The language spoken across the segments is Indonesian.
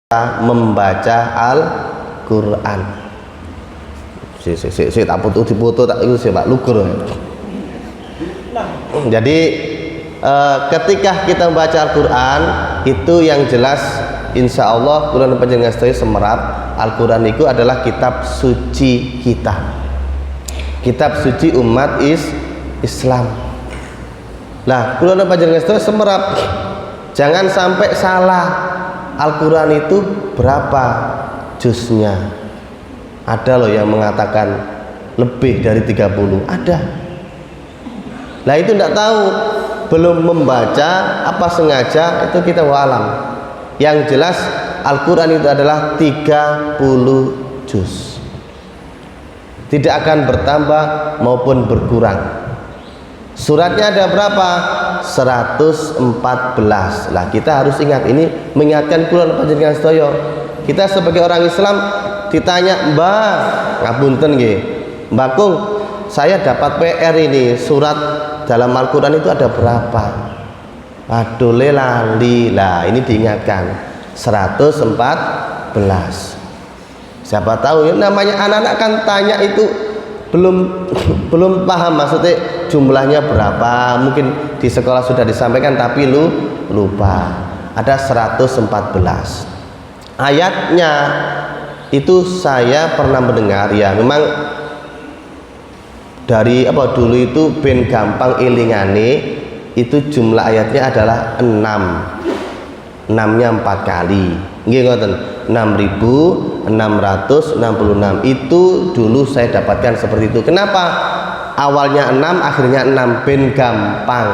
membaca Al-Quran. Tak foto tak itu sih Pak Lugur. Jadi ketika kita membaca Al-Quran itu yang jelas insya Allah Quran panjenengan sedaya semerap. Al-Quran itu adalah kitab suci kita, kitab suci umat Islam. Lah Quran panjenengan sedaya semerap. Jangan sampai salah. Al-Quran itu berapa juznya? Ada loh yang mengatakan lebih dari 30. Ada. Nah itu tidak tahu, belum membaca apa sengaja, itu kita walam. Yang jelas Al-Quran itu adalah 30 juz. Tidak akan bertambah maupun berkurang. Suratnya ada berapa? 114. Lah kita harus ingat, ini mengingatkan kula panjenengan sedaya. Kita sebagai orang Islam ditanya, "Mbah, ngapunten nggih. Mbah Kung, saya dapat PR ini, surat dalam Al-Qur'an itu ada berapa?" Aduh lali. Lah ini diingatkan 114. Siapa tahu ya, namanya anak-anak kan tanya itu belum paham maksudnya jumlahnya berapa, mungkin di sekolah sudah disampaikan tapi lupa. Ada 114 ayatnya. Itu saya pernah mendengar ya, memang dari apa dulu itu ben gampang ilingane, itu jumlah ayatnya adalah 6 nya 4 kali nggih ngoten, 6.666. Itu dulu saya dapatkan seperti itu. Kenapa? Awalnya 6, akhirnya 6, ben gampang.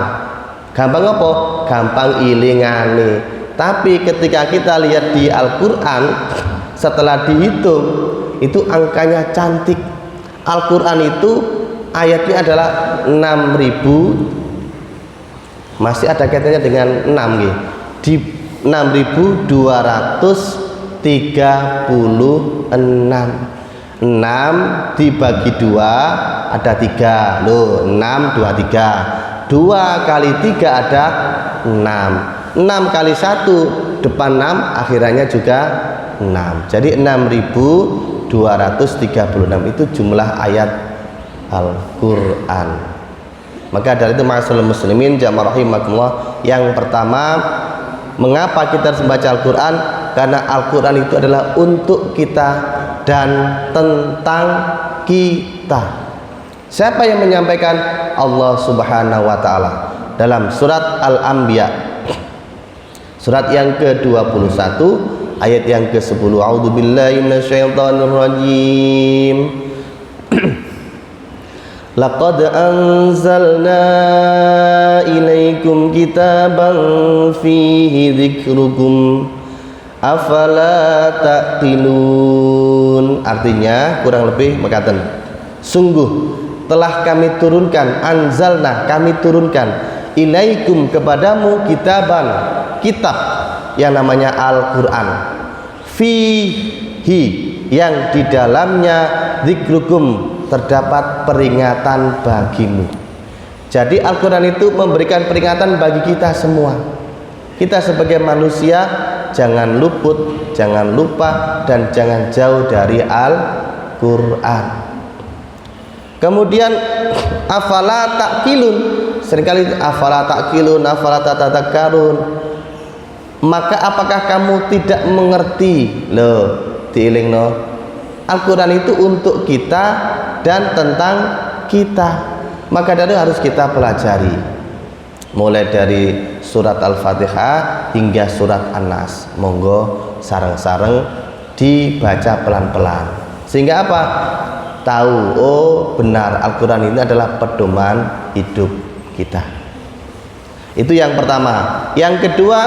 Gampang apa? Gampang ilingane. Tapi ketika kita lihat di Al-Quran, setelah dihitung, itu angkanya cantik. Al-Quran itu ayatnya adalah 6.000, masih ada kaitannya dengan 6 gitu. Di 6.236. 6 dibagi 2 ada 3 loh, 6 2 3, 2 kali 3 ada 6, 6 kali 1 depan 6 akhirannya juga 6. Jadi 6.236 itu jumlah ayat Al-Quran. Maka dari itu ma'asyiral muslimin jamaah rahimakumullah, yang pertama, mengapa kita harus membaca Al-Quran? Karena Al-Quran itu adalah untuk kita dan tentang kita. Siapa yang menyampaikan? Allah Subhanahu wa Ta'ala dalam surat Al-Anbiya, surat yang ke-21 ayat yang ke-10. A'udzubillahi minasyaitonirrajim. Laqad anzalna ilaikum kitaban fihi dzikrukum afala taqilun. Artinya kurang lebih mekaten, sungguh telah kami turunkan, anzalna kami turunkan, ilaikum kepadamu, kitaban kitab yang namanya Al-Quran, fihi yang di dalamnya, dzikrukum terdapat peringatan bagimu. Jadi Al-Quran itu memberikan peringatan bagi kita semua. Kita sebagai manusia jangan luput, jangan lupa, dan jangan jauh dari Al-Quran. Kemudian afala ta'qilun, seringkali afala ta'qilun, afala tatadzakkarun. Maka apakah kamu tidak mengerti? Loh, diilingno. Al-Quran itu untuk kita dan tentang kita. Maka dari itu harus kita pelajari, mulai dari surat Al-Fatihah hingga surat An-Nas. Monggo sareng-sareng dibaca pelan-pelan, sehingga apa? Tahu, oh benar Al-Quran ini adalah pedoman hidup kita. Itu yang pertama. Yang kedua,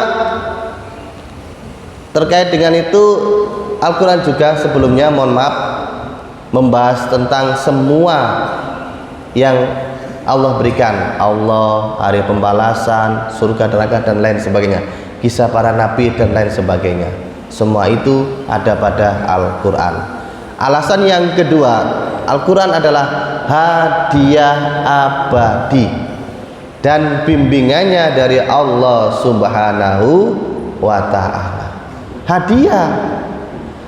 terkait dengan itu, Al-Quran juga sebelumnya, mohon maaf, membahas tentang semua yang Allah berikan, Allah, hari pembalasan, surga, neraka, dan lain sebagainya, kisah para nabi dan lain sebagainya. Semua itu ada pada Al-Quran. Alasan yang kedua, Al-Quran adalah hadiah abadi dan bimbingannya dari Allah Subhanahu wa Ta'ala. hadiah.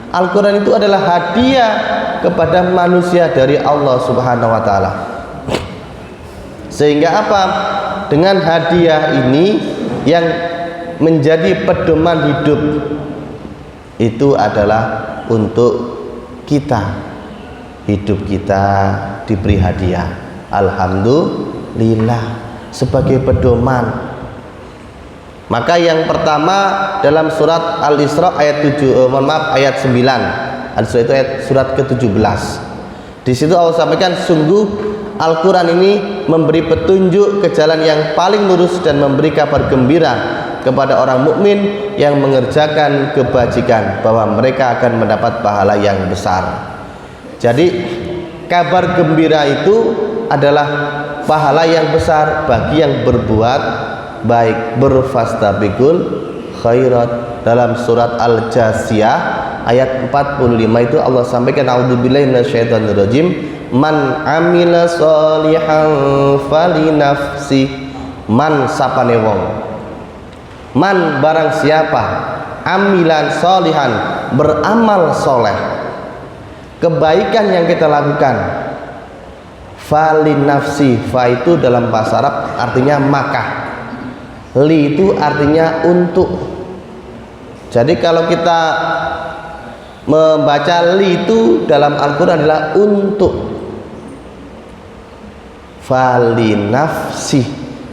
Al-Quran itu adalah hadiah kepada manusia dari Allah Subhanahu wa Ta'ala. Sehingga apa? Dengan hadiah ini yang menjadi pedoman hidup itu adalah untuk kita, hidup kita diberi hadiah, alhamdulillah, sebagai pedoman. Maka yang pertama dalam surat Al-Isra ayat 9, Al-Isra itu ayat surat ke-17. Di situ Allah sampaikan, sungguh Al-Quran ini memberi petunjuk ke jalan yang paling lurus dan memberi kabar gembira kepada orang mukmin yang mengerjakan kebajikan bahwa mereka akan mendapat pahala yang besar. Jadi kabar gembira itu adalah pahala yang besar bagi yang berbuat baik, berfastabiqul khairat. Dalam surat Al-Jasiyah ayat 45 itu Allah sampaikan, a'udzubillahi minasyaitonirrajim, man amila sholihan falinafsi. Man sapane wong, man barang siapa, amilan sholihan beramal soleh, kebaikan yang kita lakukan, falinafsi. Fa itu dalam bahasa Arab artinya maka, li itu artinya untuk. Jadi kalau kita membaca li itu dalam Al-Quran adalah untuk, falinafsi,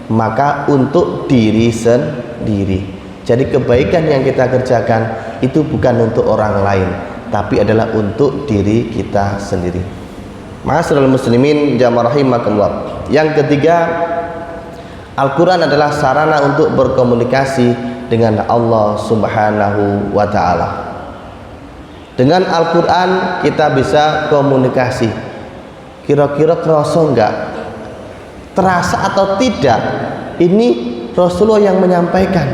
maka untuk diri sendiri. Jadi kebaikan yang kita kerjakan itu bukan untuk orang lain, tapi adalah untuk diri kita sendiri. Ma'asyiral muslimin jamaah rahimakumullah. Yang ketiga, Al-Quran adalah sarana untuk berkomunikasi dengan Allah Subhanahu wa Ta'ala. Dengan Al-Quran kita bisa komunikasi. Kira-kira kerasa enggak? Terasa atau tidak? Ini Rasulullah yang menyampaikan,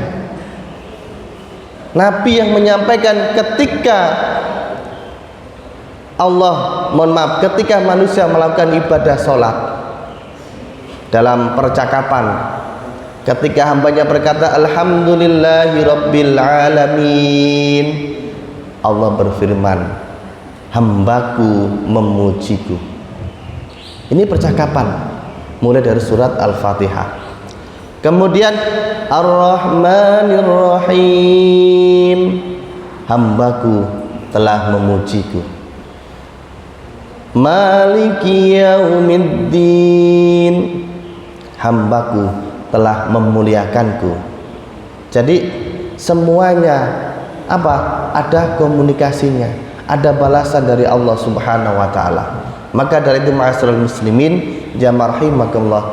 Nabi yang menyampaikan. Ketika ketika manusia melakukan ibadah sholat, dalam percakapan, ketika hambanya berkata alhamdulillahi rabbil alamin, Allah berfirman, hambaku memujiku. Ini percakapan mulai dari surat Al-Fatihah. Kemudian Ar-Rahmanir Rahim, hambaku telah memujiku. Maliki yaumiddin, hambaku telah memuliakanku. Jadi semuanya apa? Ada komunikasinya, ada balasan dari Allah Subhanahu wa Ta'ala. Maka dari itu ma'asyiral muslimin jamaah rahimakumullah,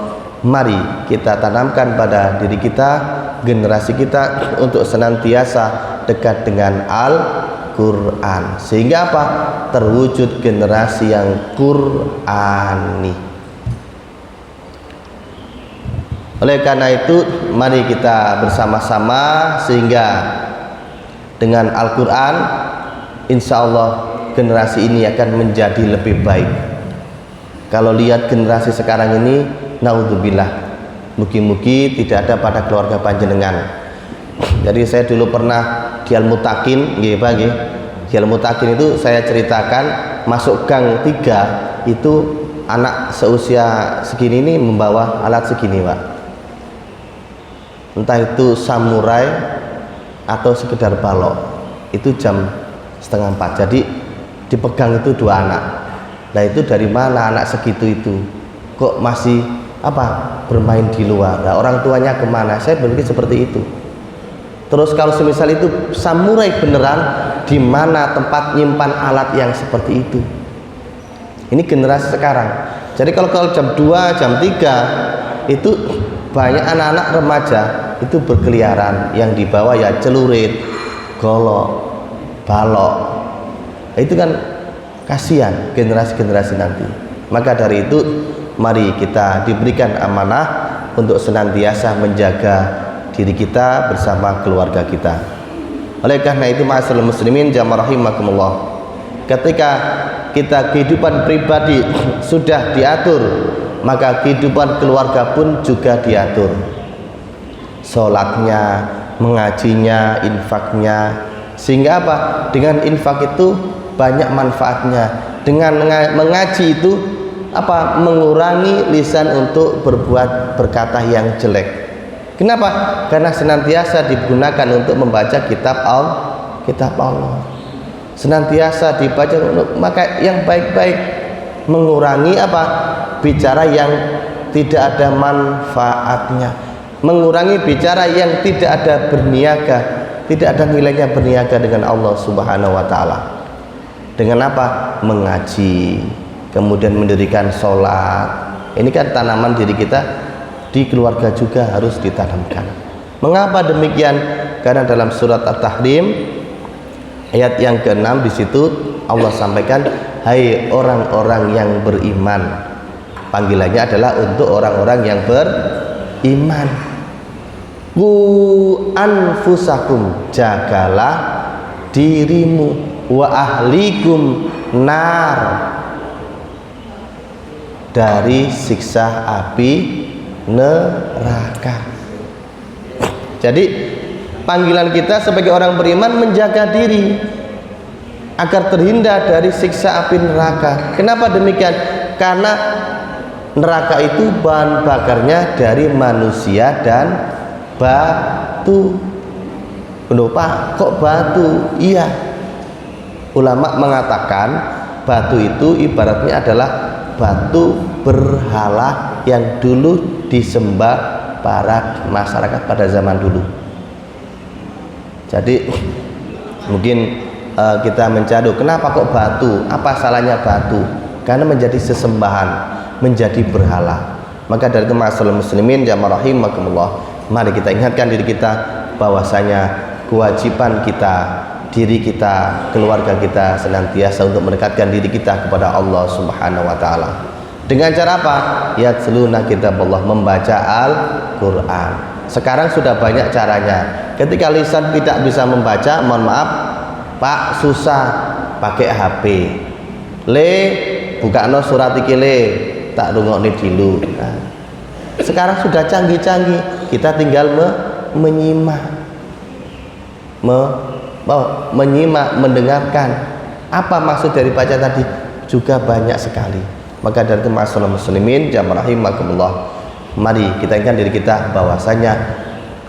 mari kita tanamkan pada diri kita, generasi kita, untuk senantiasa dekat dengan Al-Quran, sehingga apa? Terwujud generasi yang Qurani. Oleh karena itu mari kita bersama-sama, sehingga dengan Al-Quran insya Allah generasi ini akan menjadi lebih baik. Kalau lihat generasi sekarang ini, naudzubillah, mugi-mugi tidak ada pada keluarga panjenengan. Jadi saya dulu pernah di Al-Mutakin, nggih Pak nggih. Di Al-Mutakin itu saya ceritakan, masuk gang 3 itu anak seusia segini ini membawa alat segini Pak. Entah itu samurai atau sekedar balok. Itu jam 3:30. Jadi dipegang itu 2 anak. Nah itu dari mana anak segitu itu? Kok masih bermain di luar? Nah, orang tuanya kemana? Saya berpikir seperti itu. Terus kalau semisal itu samurai beneran, di mana tempat nyimpan alat yang seperti itu? Ini generasi sekarang. Jadi kalau jam 2, jam 3 itu banyak anak-anak remaja itu berkeliaran, yang dibawa ya celurit, golok, balok. Nah, itu kan kasihan generasi-generasi nanti. Maka dari itu mari kita diberikan amanah untuk senantiasa menjaga diri kita bersama keluarga kita. Oleh karena itu ma'asyiral muslimin jamaah rahimakumullah, ketika kita kehidupan pribadi sudah diatur, maka kehidupan keluarga pun juga diatur. Sholatnya, mengajinya, infaknya, Sehingga apa? Dengan infak itu banyak manfaatnya. Dengan mengaji itu apa? Mengurangi lisan untuk berbuat berkata yang jelek. Kenapa? Karena senantiasa digunakan untuk membaca kitab Allah. Senantiasa dibaca maka yang baik-baik, mengurangi apa? Bicara yang tidak ada manfaatnya, mengurangi bicara yang tidak ada berniaga, tidak ada nilainya berniaga dengan Allah Subhanahu wa taala. Dengan apa? Mengaji, kemudian mendirikan sholat. Ini kan tanaman diri kita, di keluarga juga harus ditanamkan. Mengapa demikian? Karena dalam surat At-Tahrim ayat yang ke-6 di situ Allah sampaikan, hai orang-orang yang beriman. Panggilannya adalah untuk orang-orang yang beriman. Qu anfusakum, jagalah dirimu, wa ahlikum nar, dari siksa api neraka. Jadi panggilan kita sebagai orang beriman menjaga diri agar terhindar dari siksa api neraka. Kenapa demikian? Karena neraka itu bahan bakarnya dari manusia dan batu. Kenapa kok batu? Iya, ulama mengatakan batu itu ibaratnya adalah batu berhala yang dulu disembah para masyarakat pada zaman dulu. Jadi mungkin kita mencari kenapa kok batu, apa salahnya batu? Karena menjadi sesembahan, menjadi berhala. Maka dari itu ma'asyiral muslimin jamaah rahimakumullah, mari kita ingatkan diri kita bahwasanya kewajiban kita, diri kita, keluarga kita senantiasa untuk mendekatkan diri kita kepada Allah Subhanahu wa taala. Dengan cara apa? Yatsluna kitaballah, membaca Al-Qur'an. Sekarang sudah banyak caranya. Ketika lisan tidak bisa membaca, mohon maaf Pak, susah, pakai HP. Bukakno surat iki tak rungokne dulu. Nah, sekarang sudah canggih-canggih, kita tinggal menyimak, menyimak, mendengarkan. Apa maksud dari baca tadi? Juga banyak sekali. Maka dari itu ma'asyiral muslimin jamaah rahimakumullah, mari kita ingatkan diri kita bahwasanya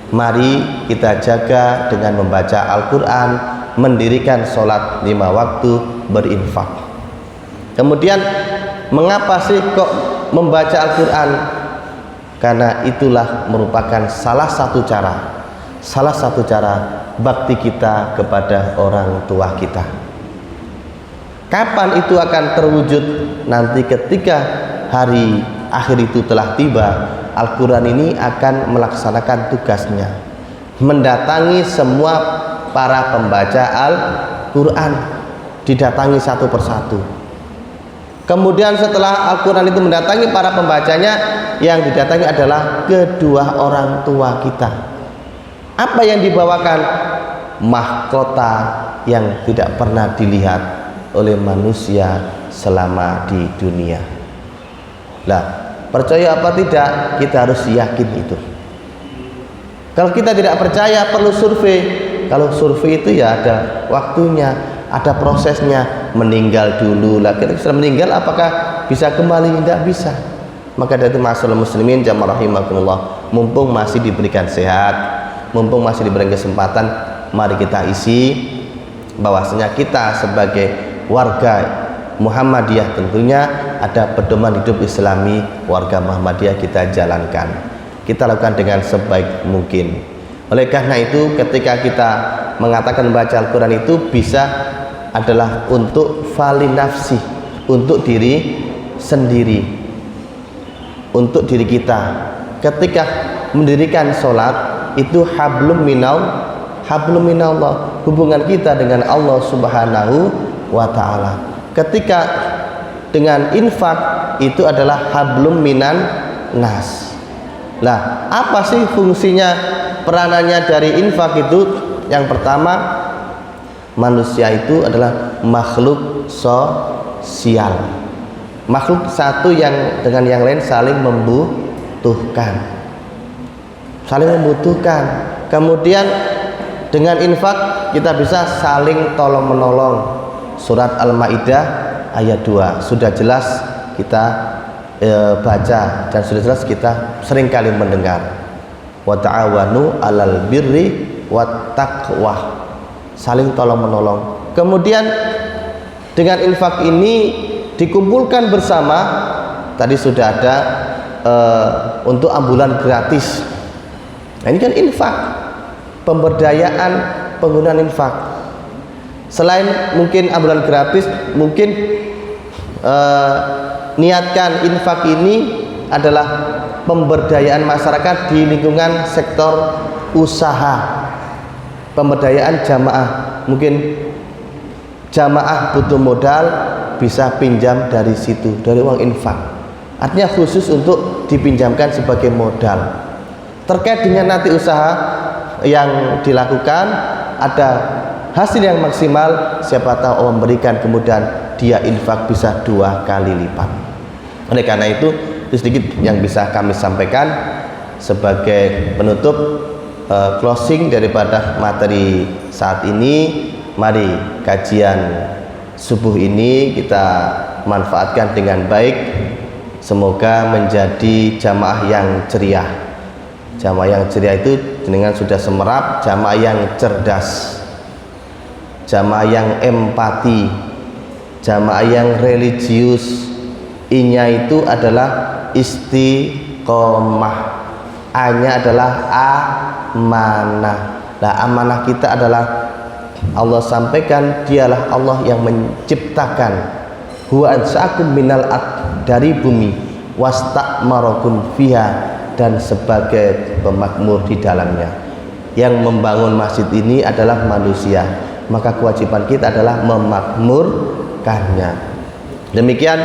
mari kita jaga dengan membaca Al-Qur'an, mendirikan sholat 5 waktu, berinfak. Kemudian mengapa sih kok membaca Al-Qur'an? Karena itulah merupakan salah satu cara bakti kita kepada orang tua kita. Kapan itu akan terwujud? Nanti ketika hari akhir itu telah tiba, Al-Quran ini akan melaksanakan tugasnya, mendatangi semua para pembaca Al-Quran, didatangi satu persatu. Kemudian setelah Al-Quran itu mendatangi para pembacanya, yang didatangi adalah kedua orang tua kita. Apa yang dibawakan? Mahkota yang tidak pernah dilihat oleh manusia selama di dunia. Lah, percaya apa tidak? Kita harus yakin itu. Kalau kita tidak percaya, perlu survei. Kalau survei itu ya ada waktunya, ada prosesnya. Meninggal dulu lah, kita sudah meninggal apakah bisa kembali? Tidak bisa. Maka dari itu ma'asyiral muslimin jamaah rahimakumullah, mumpung masih diberikan sehat, mumpung masih diberikan kesempatan, mari kita isi bahwasanya kita sebagai warga Muhammadiyah tentunya ada pedoman hidup Islami warga Muhammadiyah kita jalankan, kita lakukan dengan sebaik mungkin. Oleh karena itu ketika kita mengatakan membaca Al-Quran itu bisa adalah untuk fali nafsi, untuk diri sendiri, untuk diri kita. Ketika mendirikan sholat itu hablum minallah, hubungan kita dengan Allah Subhanahu wa ta'ala. Ketika dengan infak itu adalah hablum minan nas. Lah, apa sih fungsinya, peranannya dari infak itu? Yang pertama, manusia itu adalah makhluk sosial, makhluk satu yang dengan yang lain saling membutuhkan. Kemudian dengan infak kita bisa saling tolong menolong. Surat Al-Maidah ayat 2 sudah jelas kita baca dan sudah jelas kita seringkali mendengar. Wa ta'awanu 'alal birri wat taqwa. Saling tolong menolong. Kemudian dengan infak ini dikumpulkan bersama. Tadi sudah ada untuk ambulan gratis. Nah, ini kan infak, pemberdayaan penggunaan infak. Selain mungkin ambulan gratis, mungkin niatkan infak ini adalah pemberdayaan masyarakat di lingkungan sektor usaha, pemberdayaan jamaah. Mungkin jamaah butuh modal, bisa pinjam dari situ, dari uang infak. Artinya khusus untuk dipinjamkan sebagai modal. Terkait dengan nanti usaha yang dilakukan, ada hasil yang maksimal, siapa tahu Allah memberikan, kemudian dia infak bisa 2 kali lipat. Oleh karena itu sedikit yang bisa kami sampaikan sebagai penutup closing daripada materi saat ini. Mari kajian subuh ini kita manfaatkan dengan baik. Semoga menjadi jamaah yang ceria. Jamaah yang ceria itu dengan sudah semerap, jamaah yang cerdas, jamaah yang empati, jamaah yang religius. I-nya itu adalah istiqomah, A-nya adalah amanah. Nah, amanah kita adalah Allah sampaikan, dialah Allah yang menciptakan, huwa ansa'akum minal dari bumi, wastakmarakum fiha, dan sebagai pemakmur di dalamnya. Yang membangun masjid ini adalah manusia, maka kewajiban kita adalah memakmurkannya. Demikian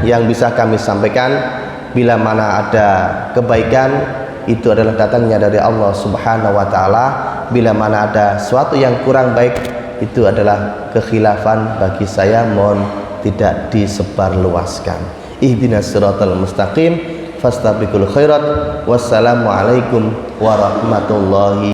yang bisa kami sampaikan. Bila mana ada kebaikan, itu adalah datangnya dari Allah Subhanahu wa ta'ala. Bila mana ada sesuatu yang kurang baik, itu adalah kekhilafan bagi saya, mohon tidak disebarluaskan. Ihdinas siratal mustaqim, fastabiqul khairat. Wassalamualaikum warahmatullahi